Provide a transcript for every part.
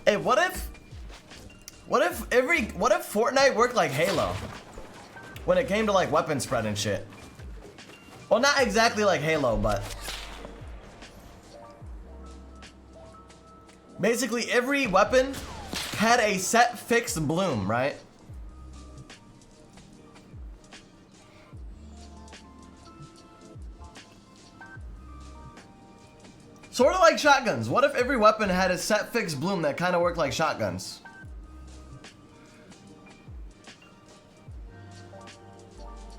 Hey, what if Fortnite worked like Halo when it came to like weapon spread and shit? Well, not exactly like Halo, but basically every weapon had a set fixed bloom, right? Sort of like shotguns. What if every weapon had a set fixed bloom that kind of worked like shotguns?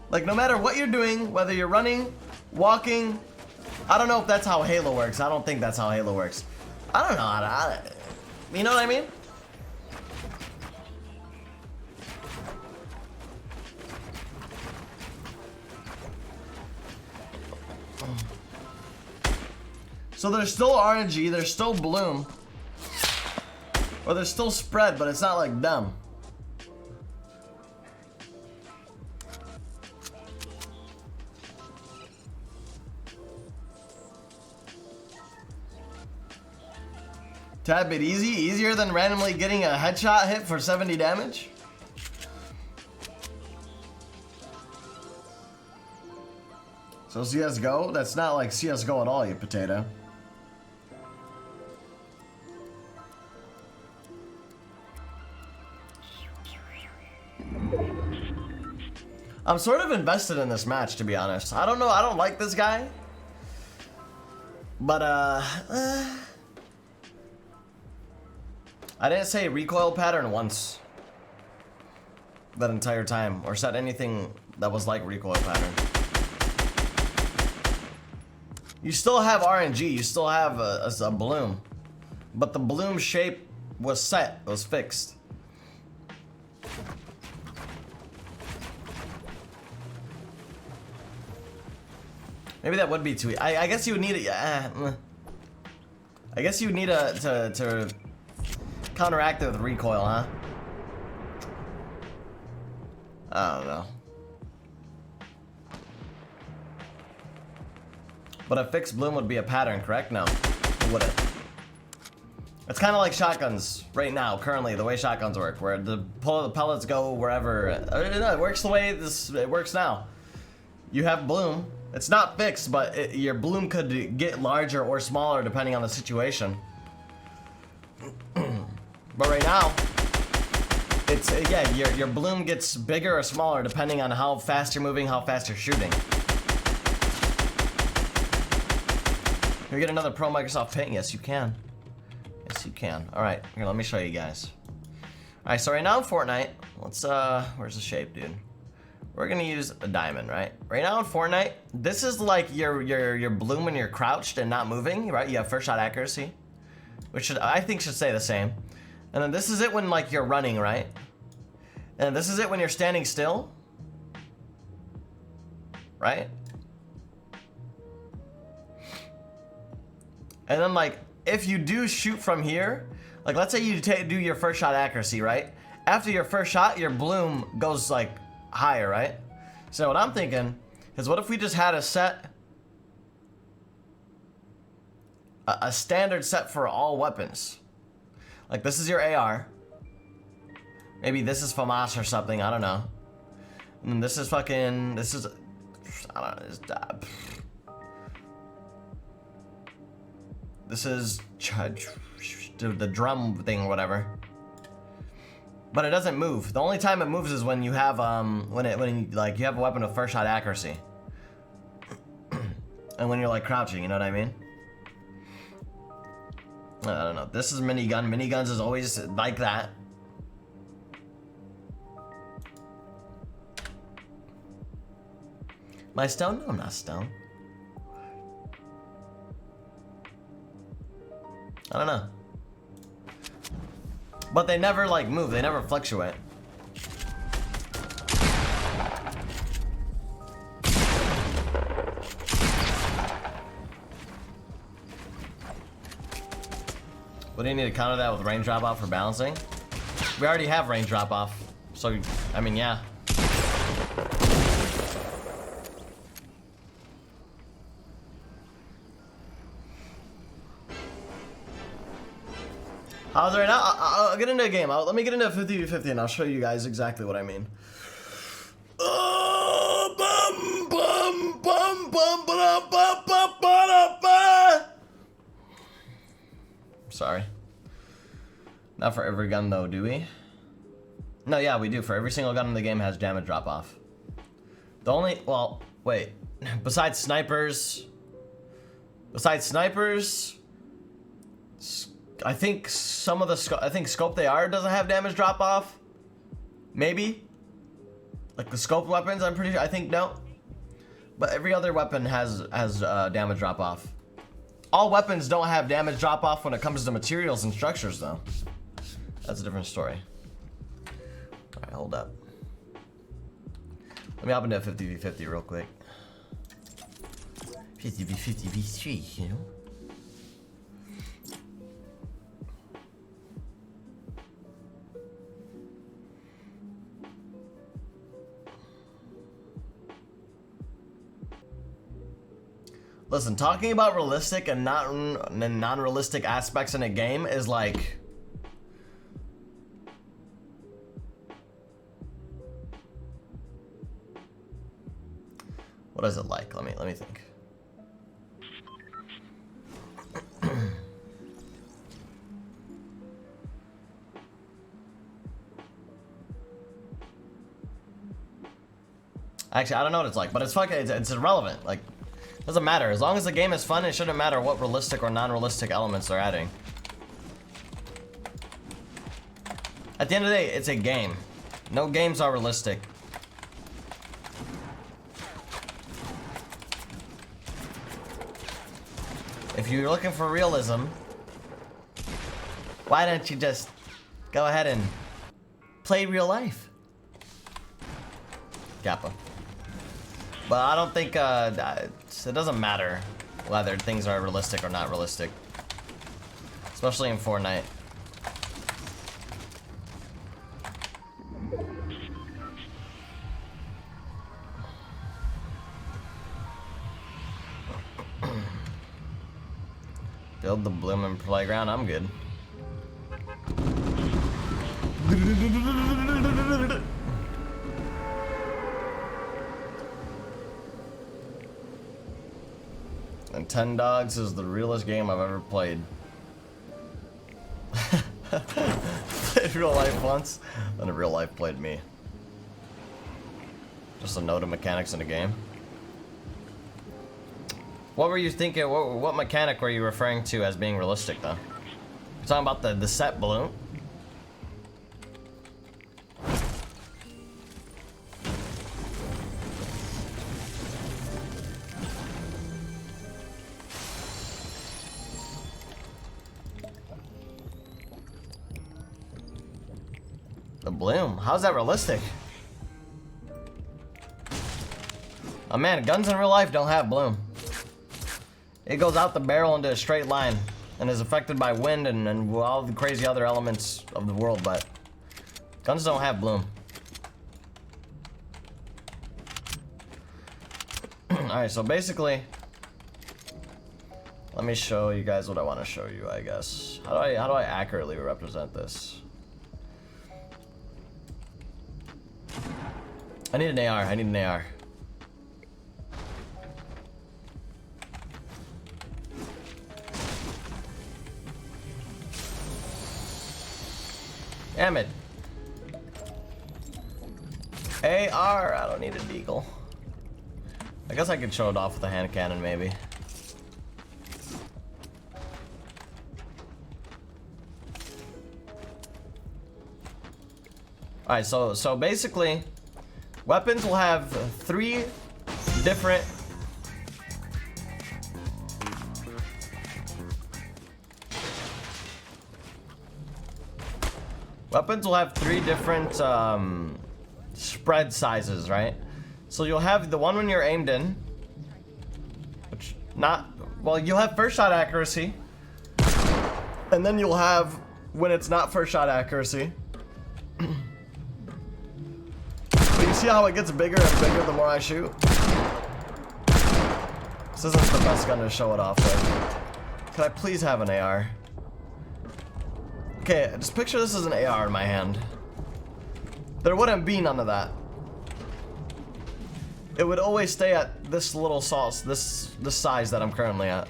Like, no matter what you're doing, whether you're running, walking, I don't know if that's how Halo works. I don't think that's how Halo works. I don't know how to, you know what I mean? So there's still RNG, there's still bloom, or there's still spread, but it's not like them. Tad bit easy, easier than randomly getting a headshot hit for 70 damage. So CSGO, that's not like CSGO at all, you potato. I'm sort of invested in this match, to be honest. I don't know, I don't like this guy. But, I didn't say recoil pattern once. That entire time. Or said anything that was like recoil pattern. You still have RNG, you still have a bloom. But the bloom shape was set, was fixed. Maybe that would be too. I guess you would need it. I guess you would need to counteract it with recoil, huh? I don't know. But a fixed bloom would be a pattern, correct? No, it wouldn't. It's kind of like shotguns right now, currently, the way shotguns work, where the pellets go wherever. It works the way it works now. You have bloom. It's not fixed, but your bloom could get larger or smaller depending on the situation. But right now, it's yeah, your bloom gets bigger or smaller depending on how fast you're moving, how fast you're shooting. Can we get another Pro Microsoft Paint? Yes, you can. Yes, you can. All right, here, let me show you guys. All right, so right now in Fortnite, let's where's the shape, dude? We're gonna use a diamond, right? Right now in Fortnite, this is like your bloom when you're crouched and not moving, right? You have first shot accuracy, which I think should stay the same. And then this is it when like you're running, right? And this is it when you're standing still, right? And then like if you do shoot from here, like let's say you do your first shot accuracy, right? After your first shot, your bloom goes like higher, right? So what I'm thinking is, what if we just had a set, a standard set for all weapons? Like this is your AR. Maybe this is FAMAS or something, I don't know. And this is fucking, this is, I don't know, this is the drum thing or whatever. But it doesn't move. The only time it moves is when you have when like you have a weapon with first shot accuracy. And when you're like crouching, you know what I mean? I don't know. This is minigun. Miniguns is always like that. Am I stone? No, I'm not stone. I don't know. But they never like move, they never fluctuate. What do you need to counter that with range drop off for balancing? We already have range drop off. So, I mean, yeah. How's it right now? I'll get into a game. Let me get into a 50v50 and I'll show you guys exactly what I mean. Sorry. Not for every gun though, do we? No, yeah, we do. For every single gun in the game has damage drop off. The only, well, wait. Besides snipers, I think some of the scope they are doesn't have damage drop off. Maybe. Like the scope weapons, I'm pretty sure. I think no. But every other weapon has damage drop off. All weapons don't have damage drop off when it comes to materials and structures, though. That's a different story. All right, hold up. Let me hop into a 50v50 real quick. 50v50v3, you know. Listen, talking about realistic and non-realistic aspects in a game is like... What is it like? Let me think. Actually, I don't know what it's like, but it's fucking, it's irrelevant. Like, doesn't matter. As long as the game is fun, it shouldn't matter what realistic or non-realistic elements they're adding. At the end of the day, it's a game. No games are realistic. If you're looking for realism, why don't you just go ahead and play real life? Kappa. But I don't think it doesn't matter whether things are realistic or not realistic, especially in Fortnite. Build the blooming playground. I'm good. And 10 Dogs is the realest game I've ever played. Played real life once, then in real life played me. Just a note of mechanics in a game. What were you thinking? What mechanic were you referring to as being realistic, though? You're talking about the set balloon? The bloom? How's that realistic? Oh man, guns in real life don't have bloom. It goes out the barrel into a straight line and is affected by wind and all the crazy other elements of the world, but guns don't have bloom. Alright, so basically, let me show you guys what I want to show you, I guess. How do I accurately represent this? I need an AR, I need an AR. Damn it. AR, I don't need a deagle. I guess I could show it off with a hand cannon, maybe. Alright, so basically, weapons will have 3 different spread sizes, right? So you'll have the one when you're aimed in, which you'll have first shot accuracy, and then you'll have when it's not first shot accuracy. But you see how it gets bigger and bigger the more I shoot? This isn't the best gun to show it off with. Could I please have an AR? Okay, just picture this as an AR in my hand. There wouldn't be none of that. It would always stay at this little sauce, this size that I'm currently at.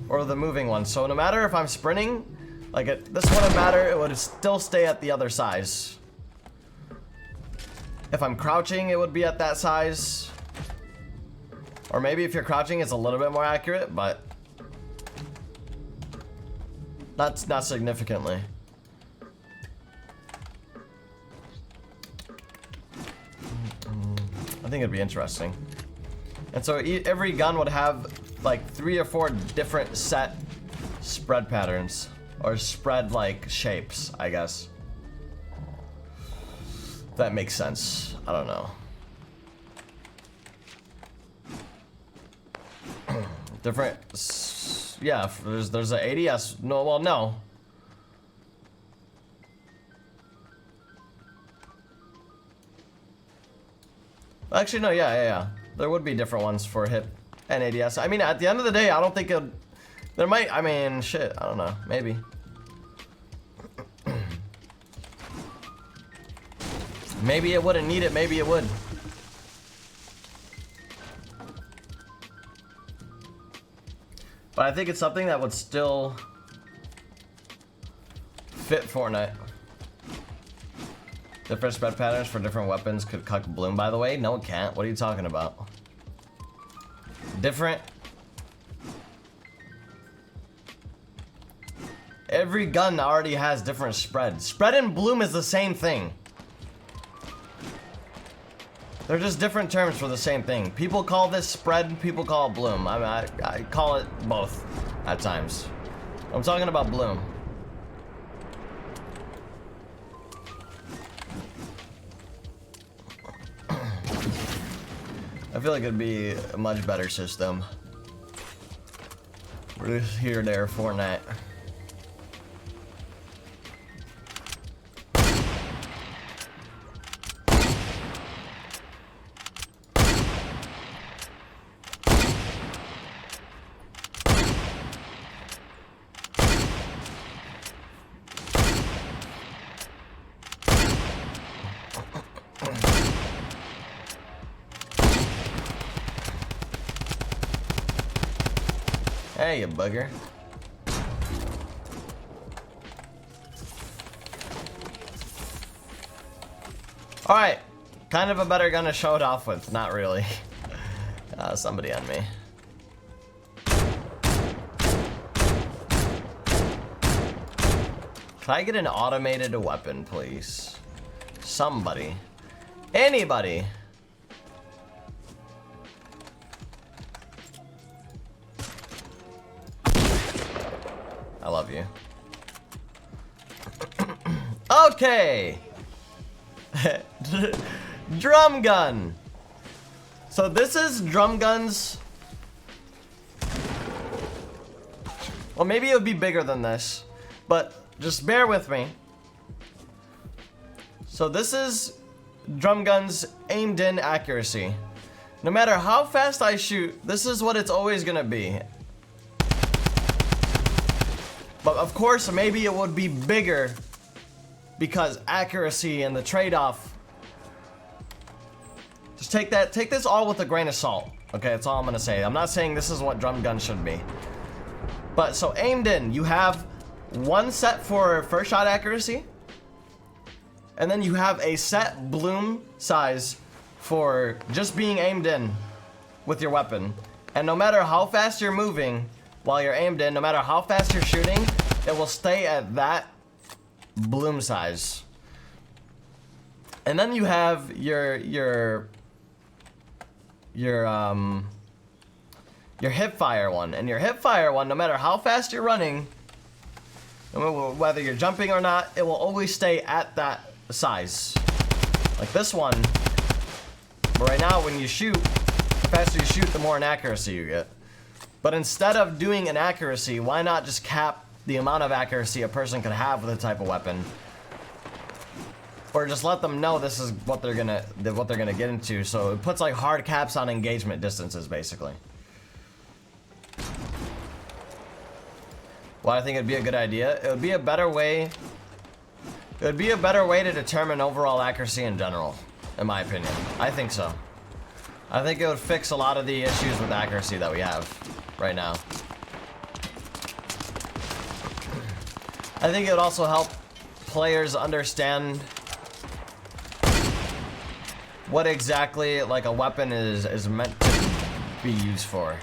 Or the moving one. So no matter if I'm sprinting, like this wouldn't matter, it would still stay at the other size. If I'm crouching, it would be at that size. Or maybe if you're crouching, it's a little bit more accurate, but not significantly. I think it'd be interesting. And so every gun would have like 3 or 4 different set spread patterns or spread like shapes, I guess. If that makes sense. I don't know. Different, yeah, there's an ADS. No, well, no. Actually, no, yeah. There would be different ones for hip and ADS. I mean, at the end of the day, I don't think there might, I mean, shit, I don't know, maybe. Maybe it wouldn't need it, maybe it would. But I think it's something that would still fit Fortnite. Different spread patterns for different weapons could cuck Bloom, by the way. No, it can't. What are you talking about? Different. Every gun already has different spread. Spread and Bloom is the same thing. They're just different terms for the same thing. People call this spread, people call it Bloom. I mean, I call it both at times. I'm talking about Bloom. I feel like it'd be a much better system. We're just here, there, Fortnite. Hey, you bugger. Alright, kind of a better gun to show it off with. Not really. Somebody on me. Can I get an automated weapon, please? Somebody. Anybody. I love you. Okay. Drum gun. So this is drum guns. Well, maybe it would be bigger than this, but just bear with me. So this is drum guns aimed in accuracy. No matter how fast I shoot, this is what it's always gonna be. But of course, maybe it would be bigger because accuracy and the trade-off. Just take this all with a grain of salt. Okay, that's all I'm gonna say. I'm not saying this is what drum gun should be. But so aimed in, you have one set for first shot accuracy, and then you have a set bloom size for just being aimed in with your weapon. And no matter how fast you're moving while you're aimed in, no matter how fast you're shooting, it will stay at that bloom size. And then you have your hip fire one, and your hip fire one, no matter how fast you're running, whether you're jumping or not, it will always stay at that size. Like this one. But right now, when you shoot, the faster you shoot, the more inaccuracy you get. But instead of doing inaccuracy, why not just cap the amount of accuracy a person could have with a type of weapon? Or just let them know this is what they're gonna get into. So it puts like hard caps on engagement distances, basically. why I think it'd be a good idea. It would be a better way. It would be a better way to determine overall accuracy in general, in my opinion. I think so. I think it would fix a lot of the issues with accuracy that we have right now. I think it would also help players understand what exactly like a weapon is meant to be used for.